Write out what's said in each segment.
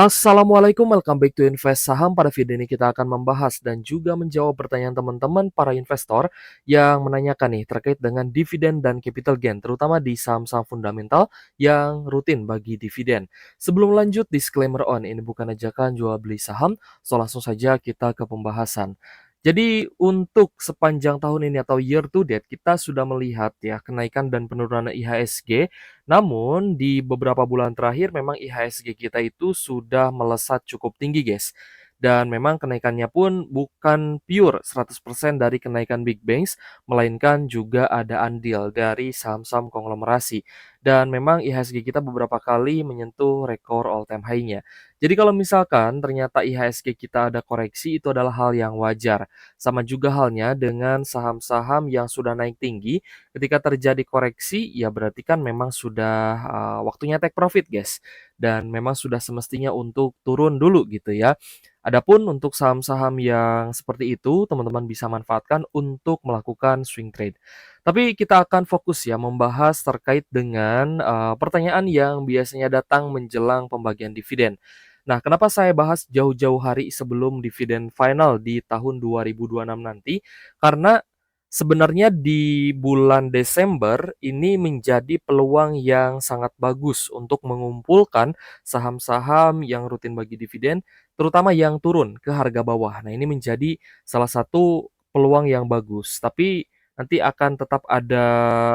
Assalamualaikum, welcome back to Invest Saham. Pada video ini kita akan membahas dan juga menjawab pertanyaan teman-teman para investor yang menanyakan nih terkait dengan dividen dan capital gain, terutama di saham-saham fundamental yang rutin bagi dividen. Sebelum lanjut, disclaimer on, ini bukan ajakan jual beli saham, so langsung saja kita ke pembahasan. Jadi untuk sepanjang tahun ini atau year to date, kita sudah melihat ya kenaikan dan penurunan IHSG. Namun di beberapa bulan terakhir memang IHSG kita itu sudah melesat cukup tinggi, guys. Dan memang kenaikannya pun bukan pure 100% dari kenaikan Big Banks, melainkan juga ada andil dari saham-saham konglomerasi. Dan memang IHSG kita beberapa kali menyentuh rekor all time high-nya. Jadi kalau misalkan ternyata IHSG kita ada koreksi, itu adalah hal yang wajar. Sama juga halnya dengan saham-saham yang sudah naik tinggi, ketika terjadi koreksi, ya berarti kan memang sudah waktunya take profit, guys. Dan memang sudah semestinya untuk turun dulu gitu ya. Adapun untuk saham-saham yang seperti itu, teman-teman bisa manfaatkan untuk melakukan swing trade. Tapi kita akan fokus ya membahas terkait dengan pertanyaan yang biasanya datang menjelang pembagian dividen. Nah, kenapa saya bahas jauh-jauh hari sebelum dividen final di tahun 2026 nanti? Karena sebenarnya di bulan Desember ini menjadi peluang yang sangat bagus untuk mengumpulkan saham-saham yang rutin bagi dividen, terutama yang turun ke harga bawah. Nah, ini menjadi salah satu peluang yang bagus. Tapi nanti akan tetap ada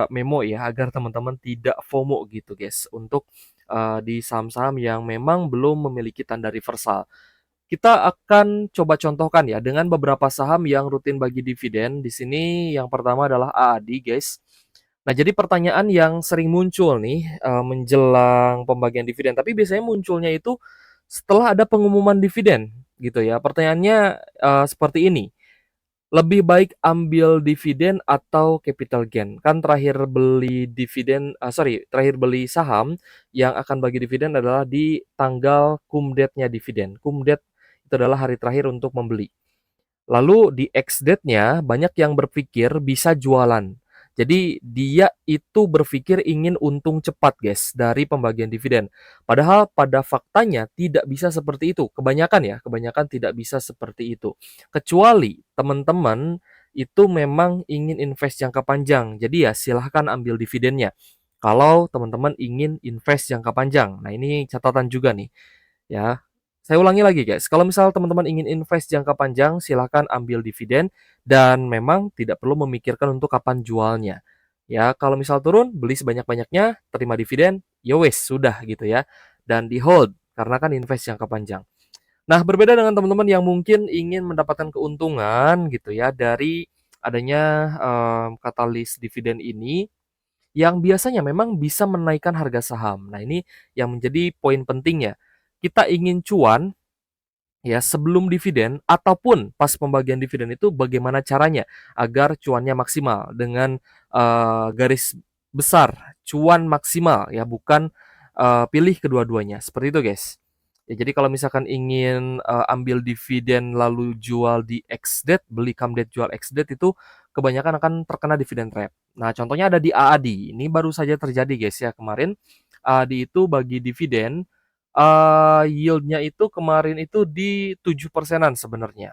memo ya agar teman-teman tidak FOMO gitu, guys, untuk di saham-saham yang memang belum memiliki tanda reversal. Kita akan coba contohkan ya dengan beberapa saham yang rutin bagi dividen. Di sini yang pertama adalah AADI, guys. Nah, jadi pertanyaan yang sering muncul nih menjelang pembagian dividen, tapi biasanya munculnya itu setelah ada pengumuman dividen gitu ya. Pertanyaannya seperti ini. Lebih baik ambil dividen atau capital gain? Kan terakhir beli dividen, terakhir beli saham yang akan bagi dividen adalah di tanggal cum date-nya dividen. Cum date itu adalah hari terakhir untuk membeli. Lalu di ex-date-nya banyak yang berpikir bisa jualan. Jadi dia itu berpikir ingin untung cepat, guys, dari pembagian dividen. Padahal pada faktanya tidak bisa seperti itu. Kebanyakan tidak bisa seperti itu. Kecuali teman-teman itu memang ingin invest jangka panjang. Jadi ya silahkan ambil dividennya. Kalau teman-teman ingin invest jangka panjang. Nah, ini catatan juga nih. Ya, saya ulangi lagi, guys. Kalau misal teman-teman ingin invest jangka panjang, silakan ambil dividen dan memang tidak perlu memikirkan untuk kapan jualnya. Ya, kalau misal turun, beli sebanyak-banyaknya, terima dividen, ya wes, sudah gitu ya. Dan di hold, karena kan invest jangka panjang. Nah, berbeda dengan teman-teman yang mungkin ingin mendapatkan keuntungan gitu ya dari adanya katalis dividen ini yang biasanya memang bisa menaikkan harga saham. Nah, ini yang menjadi poin pentingnya. Kita ingin cuan ya sebelum dividen ataupun pas pembagian dividen itu bagaimana caranya agar cuannya maksimal dengan garis besar cuan maksimal ya, bukan pilih kedua-duanya. Seperti itu, guys. Ya, jadi kalau misalkan ingin ambil dividen lalu jual di X date, beli come date jual X date, itu kebanyakan akan terkena dividen trap. Nah, contohnya ada di AADI. Ini baru saja terjadi, guys ya, kemarin. AADI itu bagi dividen yield-nya itu kemarin itu di 7%-an sebenarnya.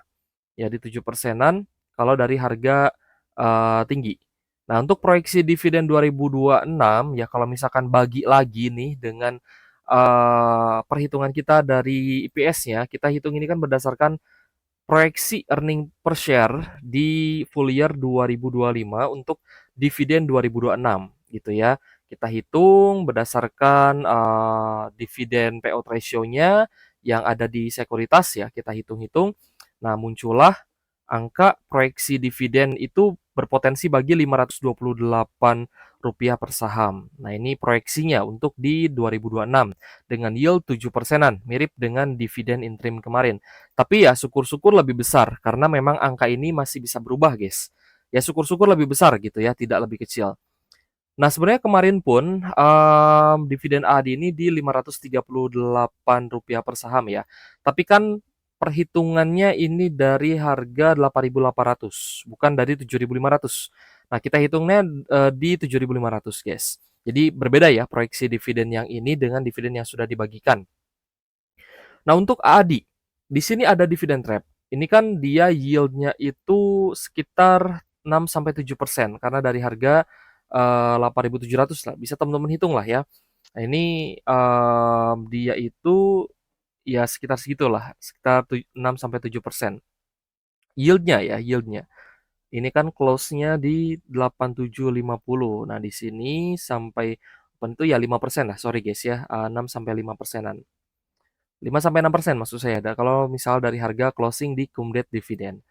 Ya, di 7%-an kalau dari harga tinggi. Nah, untuk proyeksi dividen 2026 ya kalau misalkan bagi lagi nih dengan perhitungan kita dari EPS-nya, kita hitung ini kan berdasarkan proyeksi earning per share di full year 2025 untuk dividen 2026 gitu ya. Kita hitung berdasarkan dividen payout ratio-nya yang ada di sekuritas ya, kita hitung-hitung. Nah, muncullah angka proyeksi dividen itu berpotensi bagi Rp528 per saham. Nah, ini proyeksinya untuk di 2026 dengan yield 7%-an, mirip dengan dividen interim kemarin. Tapi ya syukur-syukur lebih besar karena memang angka ini masih bisa berubah, guys. Ya syukur-syukur lebih besar gitu ya, tidak lebih kecil. Nah, sebenarnya kemarin pun dividen AHD ini di Rp538 per saham ya. Tapi kan perhitungannya ini dari harga 8.800, bukan dari 7.500. Nah, kita hitungnya di 7.500, guys. Jadi berbeda ya proyeksi dividen yang ini dengan dividen yang sudah dibagikan. Nah, untuk AADI, di sini ada dividend trap. Ini kan dia yield-nya itu sekitar 6-7% karena dari harga 8.700 lah, bisa teman-teman hitung lah ya. Nah, ini dia itu ya sekitar segitulah, sekitar 6-7%. Yield-nya ya, yield-nya. Ini kan close-nya di 8750. Nah, di sini sampai open itu ya 5% lah, sorry guys ya, 6 sampai 5%-an. 5-6% maksud saya, kalau misal dari harga closing di Kumdet Dividen.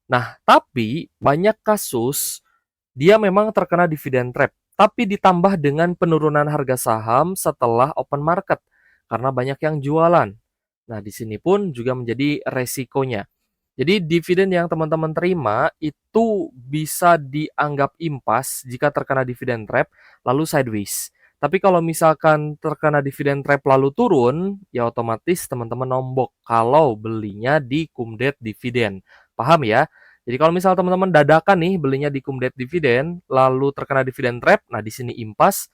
Nah, tapi banyak kasus dia memang terkena dividen trap, tapi ditambah dengan penurunan harga saham setelah open market karena banyak yang jualan. Nah, di sini pun juga menjadi resikonya. Jadi dividen yang teman-teman terima itu bisa dianggap impas jika terkena dividen trap lalu sideways. Tapi kalau misalkan terkena dividen trap lalu turun, ya otomatis teman-teman nombok kalau belinya di Kumdet Dividen. Paham ya? Jadi kalau misal teman-teman dadakan nih belinya di Kumdet Dividen lalu terkena dividen trap, nah di sini impas,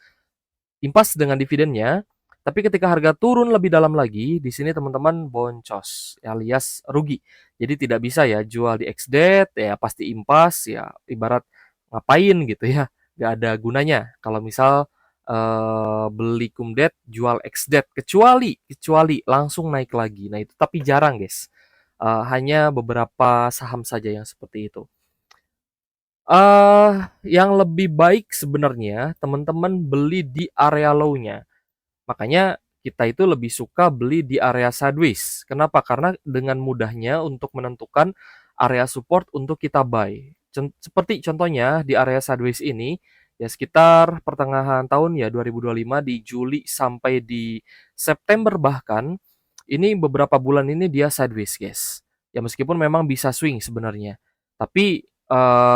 impas dengan dividennya, tapi ketika harga turun lebih dalam lagi, di sini teman-teman boncos alias rugi. Jadi tidak bisa ya jual di ex-date, ya pasti impas, ya ibarat ngapain gitu ya, nggak ada gunanya. Kalau misal beli kumdet jual ex-date, kecuali langsung naik lagi. Nah itu tapi jarang guys. Hanya beberapa saham saja yang seperti itu. Yang lebih baik sebenarnya teman-teman beli di area low-nya. Makanya kita itu lebih suka beli di area sideways. Kenapa? Karena dengan mudahnya untuk menentukan area support untuk kita buy. Seperti contohnya di area sideways ini, ya sekitar pertengahan tahun ya 2025 di Juli sampai di September bahkan, ini beberapa bulan ini dia sideways guys. Ya meskipun memang bisa swing sebenarnya. Tapi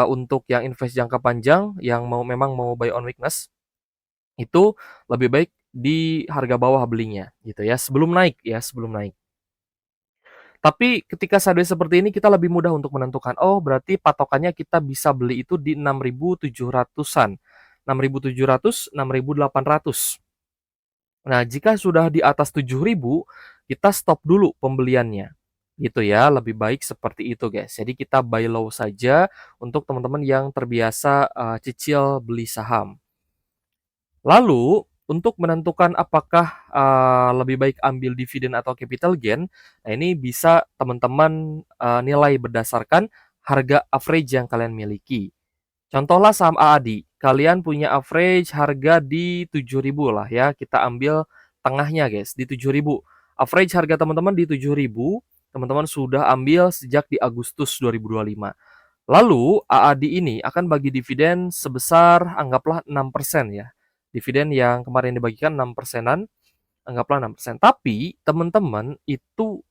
untuk yang invest jangka panjang, yang memang mau buy on weakness, itu lebih baik di harga bawah belinya gitu ya, sebelum naik ya, sebelum naik. Tapi ketika sideways seperti ini kita lebih mudah untuk menentukan, oh berarti patokannya kita bisa beli itu di 6.700-an. 6.700, 6.800. Nah, jika sudah di atas 7.000, kita stop dulu pembeliannya. Gitu ya, lebih baik seperti itu guys. Jadi kita buy low saja untuk teman-teman yang terbiasa cicil beli saham. Lalu, untuk menentukan apakah lebih baik ambil dividen atau capital gain, nah ini bisa teman-teman nilai berdasarkan harga average yang kalian miliki. Contohlah saham AADI, kalian punya average harga di 7.000 lah ya, kita ambil tengahnya guys, di 7.000. Average harga teman-teman di 7.000, teman-teman sudah ambil sejak di Agustus 2025. Lalu AADI ini akan bagi dividen sebesar anggaplah 6% ya. Dividen yang kemarin dibagikan 6%-an, anggaplah 6%. Tapi teman-teman itu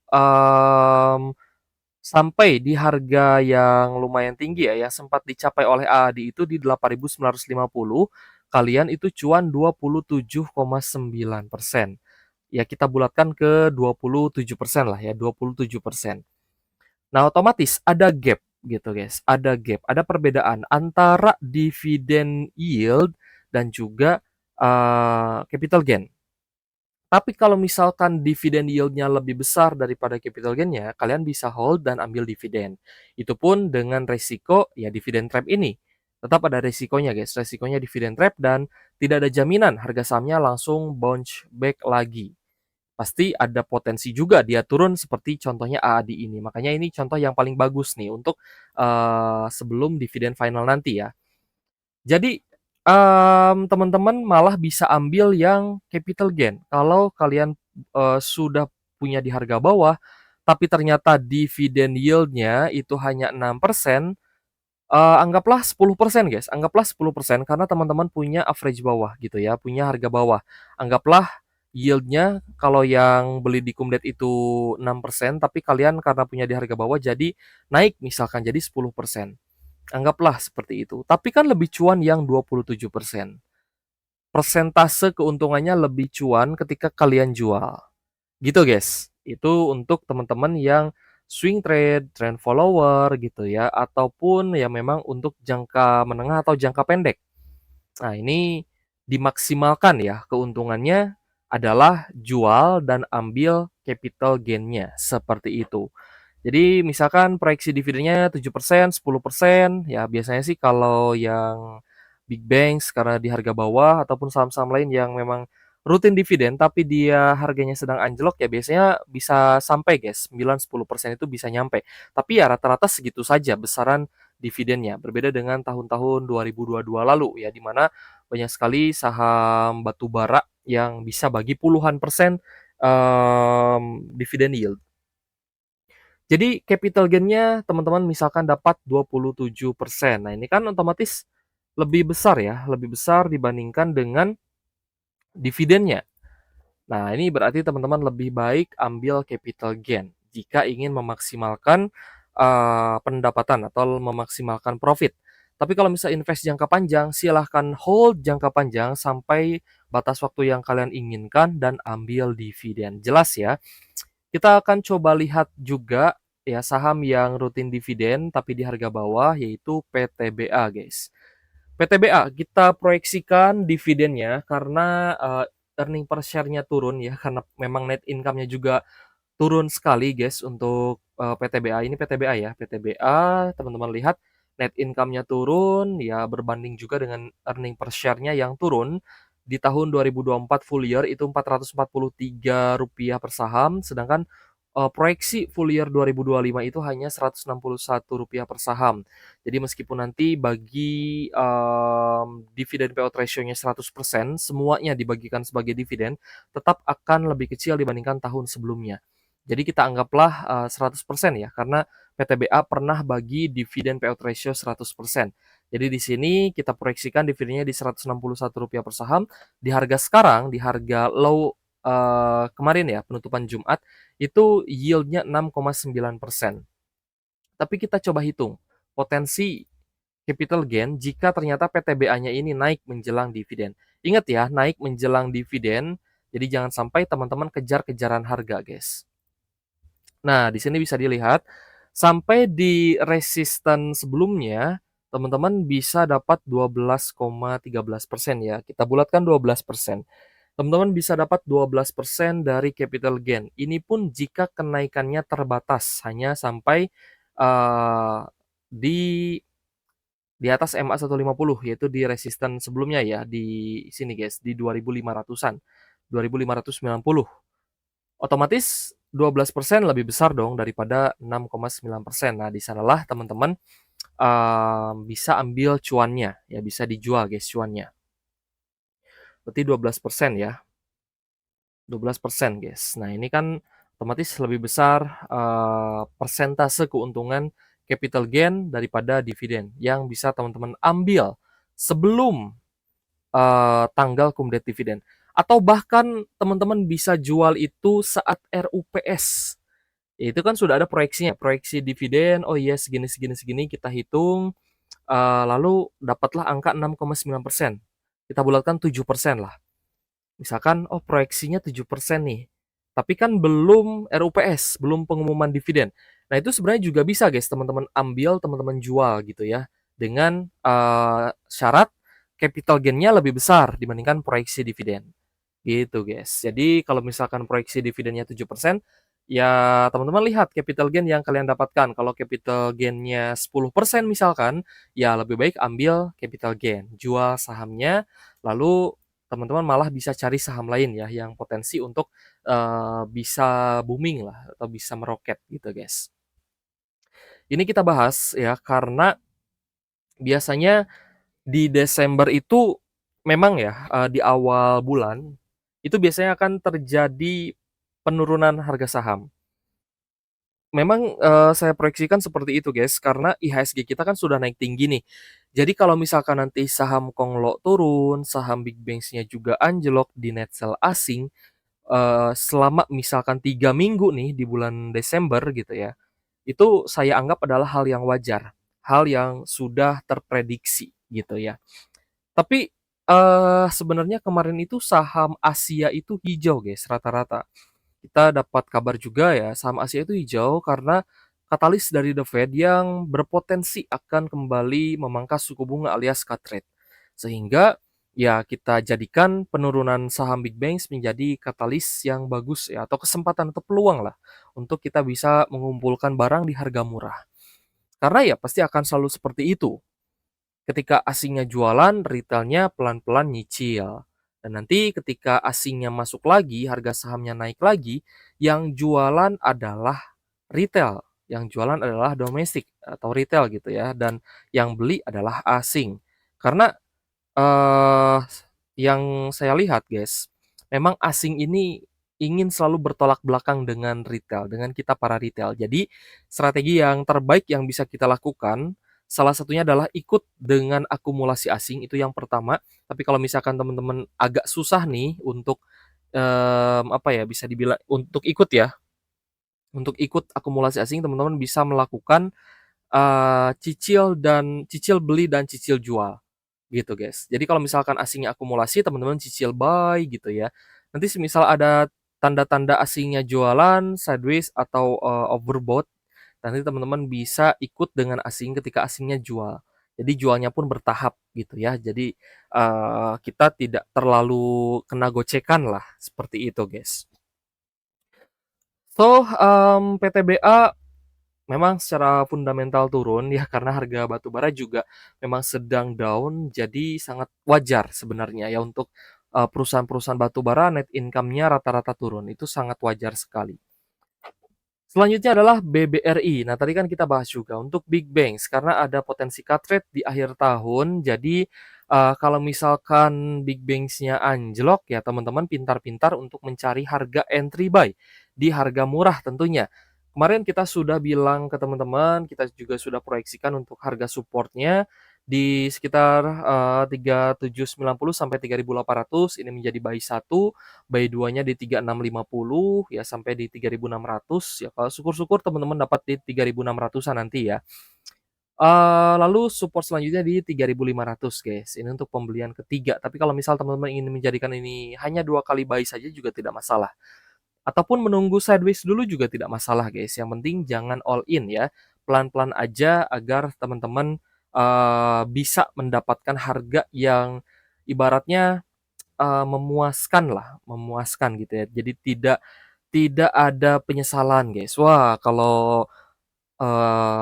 sampai di harga yang lumayan tinggi ya, yang sempat dicapai oleh AADI itu di 8.950, kalian itu cuan 27,9%. Ya kita bulatkan ke 27% lah ya, 27%. Nah, otomatis ada gap gitu, guys. Ada gap, ada perbedaan antara dividen yield dan juga capital gain. Tapi kalau misalkan dividen yield-nya lebih besar daripada capital gain-nya, kalian bisa hold dan ambil dividen. Itu pun dengan resiko ya dividen trap ini. Tetap ada resikonya, guys. Resikonya dividen trap dan tidak ada jaminan harga sahamnya langsung bounce back lagi. Pasti ada potensi juga dia turun seperti contohnya AADI ini. Makanya ini contoh yang paling bagus nih untuk sebelum dividen final nanti ya. Jadi teman-teman malah bisa ambil yang capital gain. Kalau kalian sudah punya di harga bawah, tapi ternyata dividen yield-nya itu hanya 6%, anggaplah 10% guys, anggaplah 10% karena teman-teman punya average bawah gitu ya, punya harga bawah. Anggaplah yield-nya kalau yang beli di Kumdet itu 6%, tapi kalian karena punya di harga bawah jadi naik misalkan jadi 10%. Anggaplah seperti itu. Tapi kan lebih cuan yang 27%. Persentase keuntungannya lebih cuan ketika kalian jual. Gitu guys. Itu untuk teman-teman yang swing trade, trend follower gitu ya, ataupun ya memang untuk jangka menengah atau jangka pendek. Nah, ini dimaksimalkan ya keuntungannya adalah jual dan ambil capital gain-nya, seperti itu. Jadi misalkan proyeksi dividennya 7%, 10%, ya biasanya sih kalau yang big banks karena di harga bawah ataupun saham-saham lain yang memang rutin dividen tapi dia harganya sedang anjlok ya biasanya bisa sampai guys, 9-10% itu bisa nyampe. Tapi ya rata-rata segitu saja besaran dividennya. Berbeda dengan tahun-tahun 2022 lalu ya di mana banyak sekali saham batu bara yang bisa bagi puluhan persen dividen yield. Jadi capital gain-nya teman-teman misalkan dapat 27%. Nah, ini kan otomatis lebih besar ya, lebih besar dibandingkan dengan dividennya. Nah, ini berarti teman-teman lebih baik ambil capital gain jika ingin memaksimalkan pendapatan atau memaksimalkan profit. Tapi kalau misalnya invest jangka panjang, silahkan hold jangka panjang sampai batas waktu yang kalian inginkan dan ambil dividen. Jelas ya? Kita akan coba lihat juga ya saham yang rutin dividen tapi di harga bawah yaitu PTBA, guys. PTBA kita proyeksikan dividennya karena earning per share-nya turun ya karena memang net income-nya juga turun sekali guys untuk PTBA ini PTBA ya. PTBA teman-teman lihat net income-nya turun ya berbanding juga dengan earning per share-nya yang turun. Di tahun 2024 full year itu Rp443 per saham sedangkan proyeksi full year 2025 itu hanya Rp161 per saham. Jadi meskipun nanti bagi dividen payout ratio-nya 100%, semuanya dibagikan sebagai dividen, tetap akan lebih kecil dibandingkan tahun sebelumnya. Jadi kita anggaplah 100% ya, karena PTBA pernah bagi dividen payout ratio 100%. Jadi di sini kita proyeksikan dividennya di Rp161 per saham. Di harga sekarang, di harga low kemarin ya, penutupan Jumat, itu yield-nya 6,9%. Tapi kita coba hitung potensi capital gain jika ternyata PTBA-nya ini naik menjelang dividen. Ingat ya, naik menjelang dividen, jadi jangan sampai teman-teman kejar-kejaran harga, guys. Nah, di sini bisa dilihat sampai di resisten sebelumnya, teman-teman bisa dapat 12,13% ya. Kita bulatkan 12%. Teman-teman bisa dapat 12% dari capital gain. Ini pun jika kenaikannya terbatas, hanya sampai uh, di atas MA 150 yaitu di resisten sebelumnya ya di sini guys di 2500-an 2590 otomatis 12% lebih besar dong daripada 6,9%. Nah di sanalah teman-teman bisa ambil cuannya ya bisa dijual guys cuannya berarti 12% ya 12% guys. Nah ini kan otomatis lebih besar persentase keuntungan capital gain daripada dividen yang bisa teman-teman ambil sebelum tanggal kumulatif dividen. Atau bahkan teman-teman bisa jual itu saat RUPS. Ya, itu kan sudah ada proyeksinya, proyeksi dividen, oh iya segini, segini, segini, kita hitung, lalu dapatlah angka 6,9%. Kita bulatkan 7% lah. Misalkan, oh proyeksinya 7% nih, tapi kan belum RUPS, belum pengumuman dividen. Nah itu sebenarnya juga bisa guys, teman-teman ambil, teman-teman jual gitu ya, dengan syarat capital gain-nya lebih besar dibandingkan proyeksi dividen. Gitu guys. Jadi kalau misalkan proyeksi dividennya 7%, ya teman-teman lihat capital gain yang kalian dapatkan. Kalau capital gain-nya 10% misalkan, ya lebih baik ambil capital gain, jual sahamnya, lalu teman-teman malah bisa cari saham lain ya yang potensi untuk bisa booming lah atau bisa meroket gitu guys. Ini kita bahas ya karena biasanya di Desember itu memang ya di awal bulan itu biasanya akan terjadi penurunan harga saham. Memang saya proyeksikan seperti itu guys karena IHSG kita kan sudah naik tinggi nih. Jadi kalau misalkan nanti saham Konglok turun, saham Big Banks-nya juga anjlok di net sell asing selama misalkan 3 minggu nih di bulan Desember gitu ya. Itu saya anggap adalah hal yang wajar, hal yang sudah terprediksi gitu ya. Tapi sebenarnya kemarin itu saham Asia itu hijau guys rata-rata. Kita dapat kabar juga ya saham Asia itu hijau karena katalis dari The Fed yang berpotensi akan kembali memangkas suku bunga alias cut rate. Sehingga ya kita jadikan penurunan saham big banks menjadi katalis yang bagus ya, atau kesempatan atau peluang lah untuk kita bisa mengumpulkan barang di harga murah. Karena ya pasti akan selalu seperti itu. Ketika asingnya jualan, retailnya pelan-pelan nyicil. Dan nanti ketika asingnya masuk lagi, harga sahamnya naik lagi, yang jualan adalah retail, yang jualan adalah domestik atau retail gitu ya, dan yang beli adalah asing. Karena Eee, yang saya lihat guys, memang asing ini ingin selalu bertolak belakang dengan retail, dengan kita para retail. Jadi, strategi yang terbaik yang bisa kita lakukan, salah satunya adalah ikut dengan akumulasi asing, itu yang pertama. Tapi kalau misalkan teman-teman agak susah nih untuk, apa ya, bisa dibilang untuk ikut ya, untuk ikut akumulasi asing, teman-teman bisa melakukan, cicil beli dan cicil jual. Gitu, guys. Jadi kalau misalkan asingnya akumulasi, teman-teman cicil buy gitu ya. Nanti semisal ada tanda-tanda asingnya jualan, sideways atau, overbought, nanti teman-teman bisa ikut dengan asing ketika asingnya jual. Jadi jualnya pun bertahap gitu ya. Jadi, kita tidak terlalu kena gocekan lah, seperti itu, guys. So, PTBA memang secara fundamental turun ya karena harga batu bara juga memang sedang down, jadi sangat wajar sebenarnya ya untuk, perusahaan-perusahaan batu bara net income-nya rata-rata turun, itu sangat wajar sekali. Selanjutnya adalah BBRI. Nah, tadi kan kita bahas juga untuk big banks karena ada potensi cut rate di akhir tahun. Jadi, kalau misalkan big banks-nya anjlok ya teman-teman pintar-pintar untuk mencari harga entry buy di harga murah tentunya. Kemarin kita sudah bilang ke teman-teman, kita juga sudah proyeksikan untuk harga supportnya di sekitar, 3790 sampai 3800 ini menjadi buy satu, buy 2-nya di 3650 ya sampai di 3600 ya kalau syukur-syukur teman-teman dapat di 3600-an nanti ya. Lalu support selanjutnya di 3500 guys, ini untuk pembelian ketiga. Tapi kalau misal teman-teman ingin menjadikan ini hanya 2 kali buy saja juga tidak masalah. Ataupun menunggu sideways dulu juga tidak masalah guys, yang penting jangan all in ya. Pelan-pelan aja agar teman-teman, bisa mendapatkan harga yang ibaratnya memuaskan lah, memuaskan gitu ya. Jadi tidak tidak ada penyesalan, guys. Wah, kalau,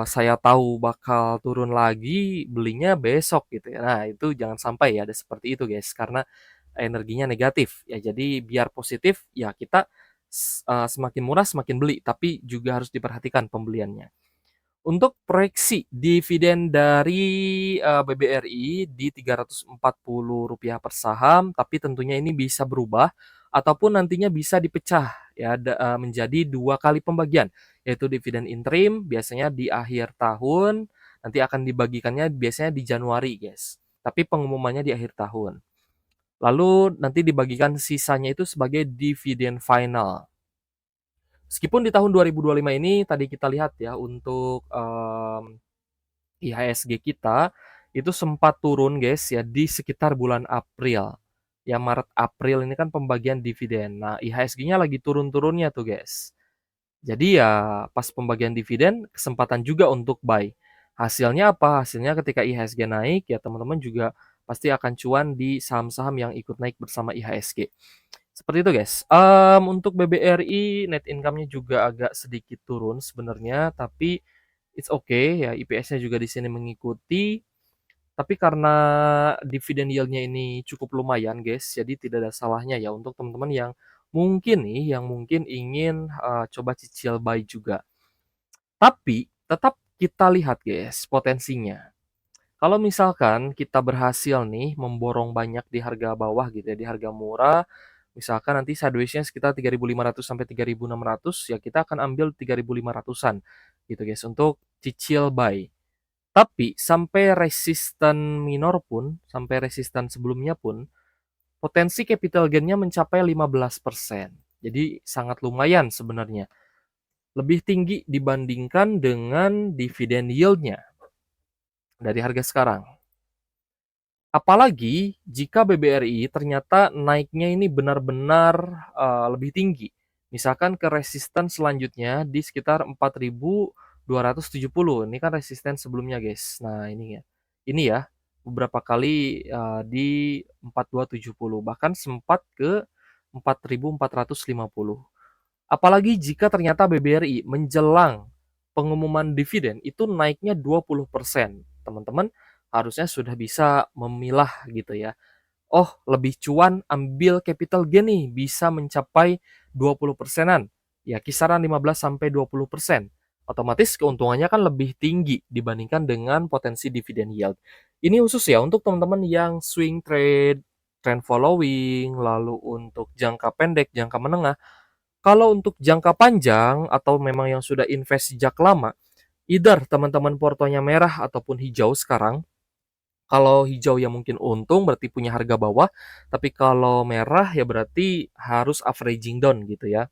saya tahu bakal turun lagi, belinya besok gitu ya. Nah, itu jangan sampai ya ada seperti itu, guys, karena energinya negatif. Ya, jadi biar positif, ya kita semakin murah semakin beli, tapi juga harus diperhatikan pembeliannya. Untuk proyeksi dividen dari, BBRI di Rp340 per saham, tapi tentunya ini bisa berubah ataupun nantinya bisa dipecah ya menjadi 2 kali pembagian, yaitu dividen interim biasanya di akhir tahun, nanti akan dibagikannya biasanya di Januari, guys. Tapi pengumumannya di akhir tahun. Lalu nanti dibagikan sisanya itu sebagai dividen final. Meskipun di tahun 2025 ini tadi kita lihat ya untuk, IHSG kita itu sempat turun guys ya di sekitar bulan April. Ya Maret April ini kan pembagian dividen. Nah, IHSG-nya lagi turun-turunnya tuh guys. Jadi ya pas pembagian dividen kesempatan juga untuk buy. Hasilnya apa? Hasilnya ketika IHSG naik ya teman-teman juga pasti akan cuan di saham-saham yang ikut naik bersama IHSG. Seperti itu guys. Untuk BBRI net income-nya juga agak sedikit turun sebenarnya, tapi it's okay ya, IPS-nya juga di sini mengikuti. Tapi karena dividen yield-nya ini cukup lumayan guys, jadi tidak ada salahnya ya untuk teman-teman yang mungkin nih, yang mungkin ingin, coba cicil buy juga. Tapi tetap kita lihat guys potensinya. Kalau misalkan kita berhasil nih memborong banyak di harga bawah gitu ya, di harga murah, misalkan nanti sideways-nya sekitar 3.500 sampai 3.600 ya kita akan ambil 3.500-an gitu guys untuk cicil buy. Tapi sampai resisten minor pun, sampai resisten sebelumnya pun, potensi capital gain-nya mencapai 15%. Jadi sangat lumayan sebenarnya. Lebih tinggi dibandingkan dengan dividen yield-nya dari harga sekarang. Apalagi jika BBRI ternyata naiknya ini benar-benar, lebih tinggi. Misalkan ke resisten selanjutnya di sekitar 4.270, ini kan resisten sebelumnya guys. Nah ini ya, beberapa kali, di 4.270, bahkan sempat ke 4.450. Apalagi jika ternyata BBRI menjelang pengumuman dividen itu naiknya 20%. Teman-teman harusnya sudah bisa memilah gitu ya. Oh, lebih cuan ambil capital gain nih, bisa mencapai 20%-an. Ya, kisaran 15-20%. Otomatis keuntungannya kan lebih tinggi dibandingkan dengan potensi dividen yield. Ini khusus ya untuk teman-teman yang swing trade, trend following, lalu untuk jangka pendek, jangka menengah. Kalau untuk jangka panjang atau memang yang sudah invest sejak lama, either teman-teman portonya merah ataupun hijau sekarang. Kalau hijau ya mungkin untung berarti punya harga bawah, tapi kalau merah ya berarti harus averaging down gitu ya.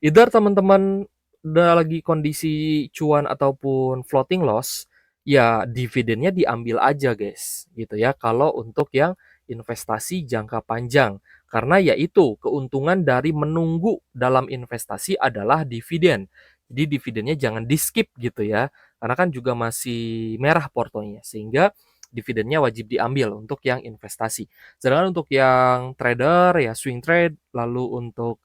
Either teman-teman udah lagi kondisi cuan ataupun floating loss, ya dividennya diambil aja guys, gitu ya. Kalau untuk yang investasi jangka panjang, karena yaitu keuntungan dari menunggu dalam investasi adalah dividen. Jadi dividennya jangan di skip gitu ya, karena kan juga masih merah portonya, sehingga dividennya wajib diambil untuk yang investasi. Sedangkan untuk yang trader ya swing trade, lalu untuk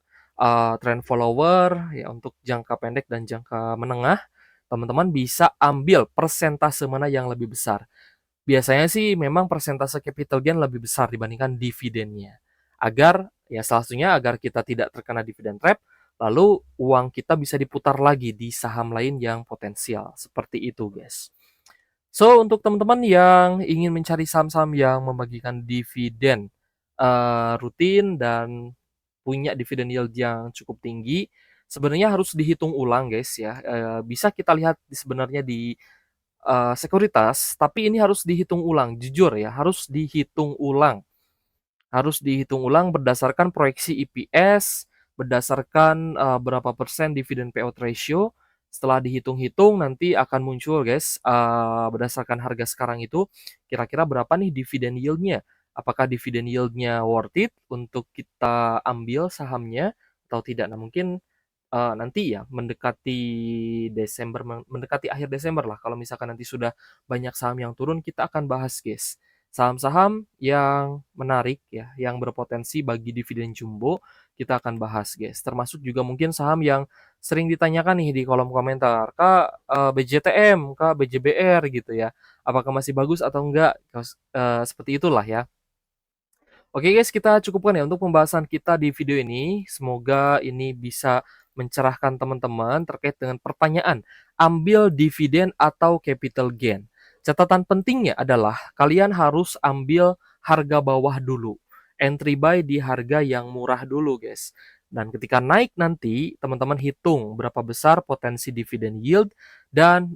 trend follower ya untuk jangka pendek dan jangka menengah, teman-teman bisa ambil persentase mana yang lebih besar. Biasanya sih memang persentase capital gain lebih besar dibandingkan dividennya. Agar ya salah satunya agar kita tidak terkena dividen trap, lalu uang kita bisa diputar lagi di saham lain yang potensial. Seperti itu, guys. So, untuk teman-teman yang ingin mencari saham-saham yang membagikan dividen rutin dan punya dividen yield yang cukup tinggi, sebenarnya harus dihitung ulang guys ya. Bisa kita lihat sebenarnya di sekuritas, tapi ini harus dihitung ulang, jujur ya, harus dihitung ulang. Harus dihitung ulang berdasarkan proyeksi EPS, berdasarkan berapa persen dividen payout ratio. Setelah dihitung-hitung nanti akan muncul guys, berdasarkan harga sekarang itu kira-kira berapa nih dividen yield-nya. Apakah dividen yield-nya worth it untuk kita ambil sahamnya atau tidak. Nah, mungkin nanti ya mendekati Desember, mendekati akhir Desember lah kalau misalkan nanti sudah banyak saham yang turun, kita akan bahas guys. Saham-saham yang menarik ya, yang berpotensi bagi dividen jumbo, kita akan bahas guys. Termasuk juga mungkin saham yang sering ditanyakan nih di kolom komentar, Kak, BJTM, Kak, BJBR gitu ya. Apakah masih bagus atau enggak? Seperti itulah ya. Oke guys, kita cukupkan ya untuk pembahasan kita di video ini. Semoga ini bisa mencerahkan teman-teman terkait dengan pertanyaan, ambil dividen atau capital gain. Catatan pentingnya adalah kalian harus ambil harga bawah dulu. Entry buy di harga yang murah dulu guys. Dan ketika naik nanti, teman-teman hitung berapa besar potensi dividen yield dan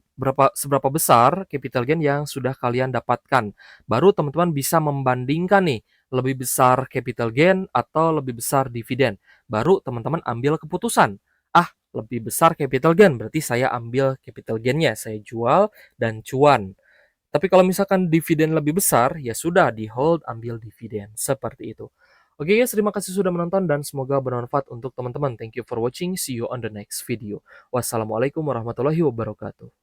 seberapa besar capital gain yang sudah kalian dapatkan. Baru teman-teman bisa membandingkan nih, lebih besar capital gain atau lebih besar dividen. Baru teman-teman ambil keputusan. Ah, lebih besar capital gain, berarti saya ambil capital gain-nya, saya jual dan cuan. Tapi kalau misalkan dividen lebih besar, ya sudah di hold ambil dividen. Seperti itu. Oke guys, terima kasih sudah menonton dan semoga bermanfaat untuk teman-teman. Thank you for watching. See you on the next video. Wassalamualaikum warahmatullahi wabarakatuh.